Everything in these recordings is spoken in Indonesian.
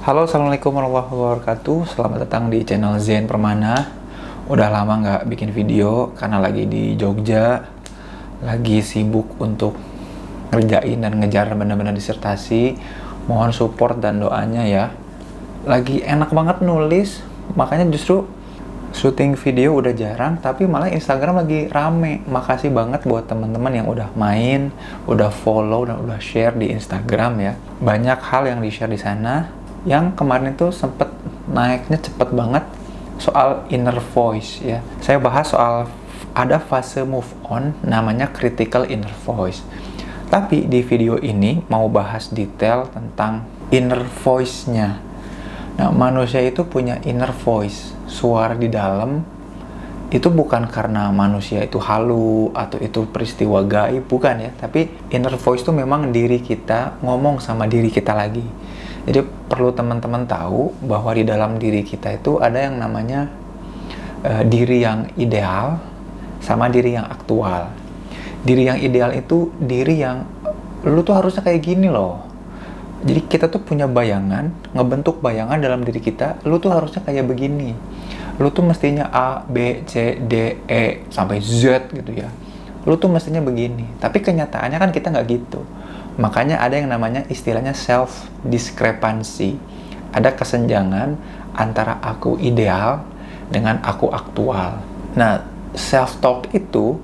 Halo, assalamualaikum warahmatullahi wabarakatuh. Selamat datang di channel Zen Permana. Udah lama nggak bikin video karena lagi di Jogja, lagi sibuk untuk ngerjain dan ngejar bener-bener disertasi. Mohon support dan doanya ya. Lagi enak banget nulis, makanya justru syuting video udah jarang, tapi malah Instagram lagi rame. Makasih banget buat teman-teman yang udah main, udah follow dan udah share di Instagram ya. Banyak hal yang di-share di sana. Yang kemarin itu sempet naiknya cepet banget soal inner voice ya. Saya bahas soal ada fase move on namanya critical inner voice. Tapi di video ini mau bahas detail tentang inner voice-nya. Nah, manusia itu punya inner voice, suara di dalam. Itu bukan karena manusia itu halu atau itu peristiwa gaib, bukan ya. Tapi inner voice itu memang diri kita ngomong sama diri kita lagi. Jadi perlu teman-teman tahu bahwa di dalam diri kita itu ada yang namanya diri yang ideal sama diri yang aktual. Diri yang ideal itu diri yang lu tuh harusnya kayak gini loh. Jadi kita tuh punya bayangan, ngebentuk bayangan dalam diri kita, lu tuh harusnya kayak begini. Lu tuh mestinya A, B, C, D, E, sampai Z gitu ya. Lu tuh mestinya begini. Tapi kenyataannya kan kita nggak gitu. Makanya ada yang namanya istilahnya self-discrepancy. Ada kesenjangan antara aku ideal dengan aku aktual. Nah, self-talk itu,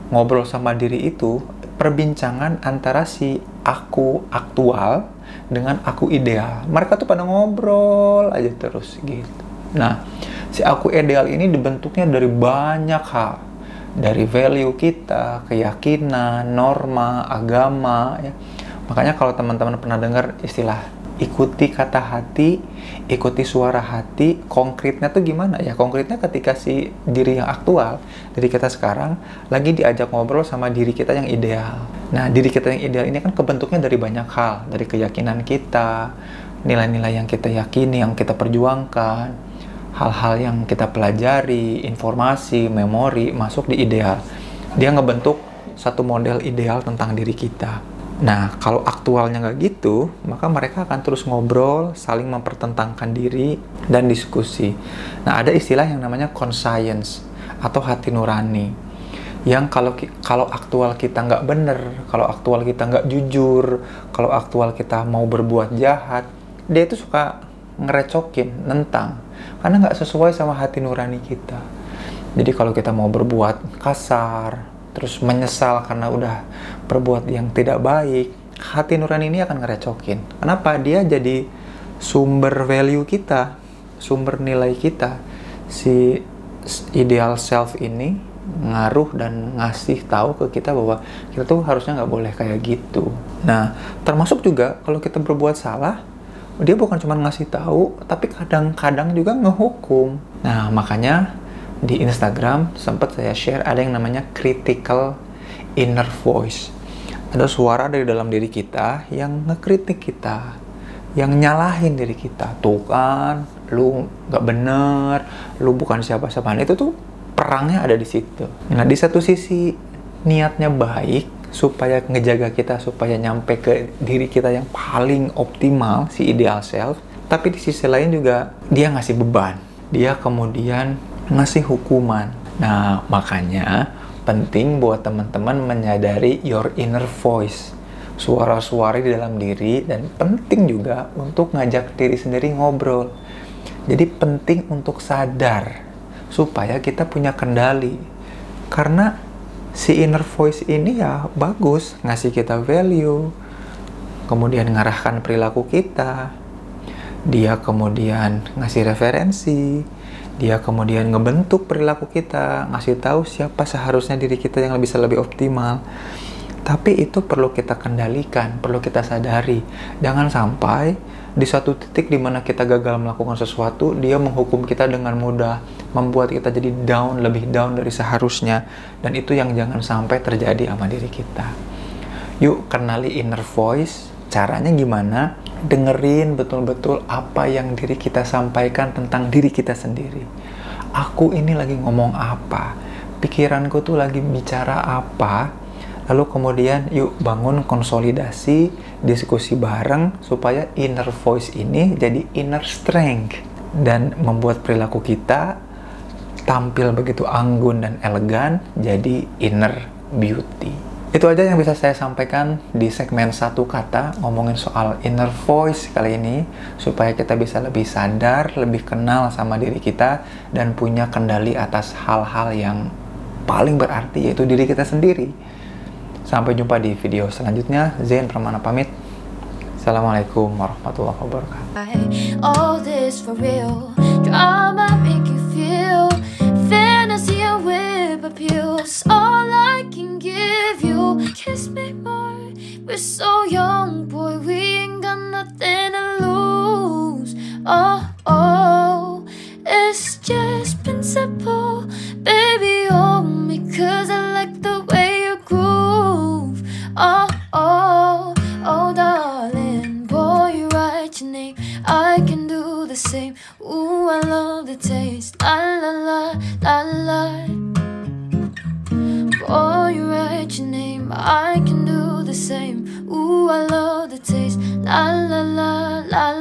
ngobrol sama diri itu, perbincangan antara si aku aktual dengan aku ideal. Mereka tuh pada ngobrol aja terus gitu. Nah, si aku ideal ini dibentuknya dari banyak hal. Dari value kita, keyakinan, norma, agama ya. Makanya kalau teman-teman pernah dengar istilah ikuti kata hati, ikuti suara hati, konkretnya tuh gimana ya? Konkretnya ketika si diri yang aktual, diri kita sekarang lagi diajak ngobrol sama diri kita yang ideal. Nah, diri kita yang ideal ini kan kebentuknya dari banyak hal, dari keyakinan kita, nilai-nilai yang kita yakini, yang kita perjuangkan, hal-hal yang kita pelajari, informasi, memori, masuk di ideal. Dia ngebentuk satu model ideal tentang diri kita. Nah, kalau aktualnya nggak gitu, maka mereka akan terus ngobrol, saling mempertentangkan diri, dan diskusi. Nah, ada istilah yang namanya conscience, atau hati nurani. Yang kalau aktual kita nggak bener, kalau aktual kita nggak jujur, kalau aktual kita mau berbuat jahat, dia itu suka ngerecokin, nentang. Karena nggak sesuai sama hati nurani kita. Jadi kalau kita mau berbuat kasar, terus menyesal karena udah berbuat yang tidak baik, hati nurani ini akan ngerecokin. Kenapa? Dia jadi sumber value kita, sumber nilai kita. Si ideal self ini ngaruh dan ngasih tahu ke kita bahwa kita tuh harusnya nggak boleh kayak gitu. Nah, termasuk juga kalau kita berbuat salah, dia bukan cuma ngasih tahu, tapi kadang-kadang juga ngehukum. Nah, makanya di Instagram sempat saya share ada yang namanya critical inner voice. Ada suara dari dalam diri kita yang ngekritik kita, yang nyalahin diri kita. Tuh kan, lu nggak bener, lu bukan siapa-siapa. Itu tuh perangnya ada di situ. Nah, di satu sisi niatnya baik supaya ngejaga kita supaya nyampe ke diri kita yang paling optimal, si ideal self. Tapi di sisi lain juga dia ngasih beban. Dia kemudian ngasih hukuman. Nah, makanya penting buat teman-teman menyadari your inner voice, suara-suara di dalam diri, dan penting juga untuk ngajak diri sendiri ngobrol. Jadi penting untuk sadar supaya kita punya kendali. Karena si inner voice ini ya bagus, ngasih kita value, kemudian ngarahkan perilaku kita. Dia kemudian ngasih referensi, dia kemudian ngebentuk perilaku kita, ngasih tahu siapa seharusnya diri kita yang bisa lebih optimal. Tapi itu perlu kita kendalikan, perlu kita sadari. Jangan sampai di suatu titik di mana kita gagal melakukan sesuatu, dia menghukum kita dengan mudah, membuat kita jadi down, lebih down dari seharusnya. Dan itu yang jangan sampai terjadi sama diri kita. Yuk, kenali inner voice. Caranya gimana? Dengerin betul-betul apa yang diri kita sampaikan tentang diri kita sendiri. Aku ini lagi ngomong apa? Pikiranku tuh lagi bicara apa? Lalu kemudian yuk bangun konsolidasi, diskusi bareng supaya inner voice ini jadi inner strength dan membuat perilaku kita tampil begitu anggun dan elegan jadi inner beauty. Itu aja yang bisa saya sampaikan di segmen satu kata ngomongin soal inner voice kali ini, supaya kita bisa lebih sadar, lebih kenal sama diri kita dan punya kendali atas hal-hal yang paling berarti, yaitu diri kita sendiri. Sampai jumpa di video selanjutnya. Zain Permana pamit. Assalamualaikum warahmatullahi wabarakatuh. All this for real, drama make you feel, fantasy and whip appeals, all I can give you. Kiss me more, we're so young, boy, we ain't got nothing to lose. Oh, it's just been simple, baby, hold me, cause I like the way you groove. Oh, darling, boy, you write your name, I can do the same. Ooh, I love the taste. La la la la la. Boy, you write your name, I can do the same. Ooh, I love the taste. La la la la.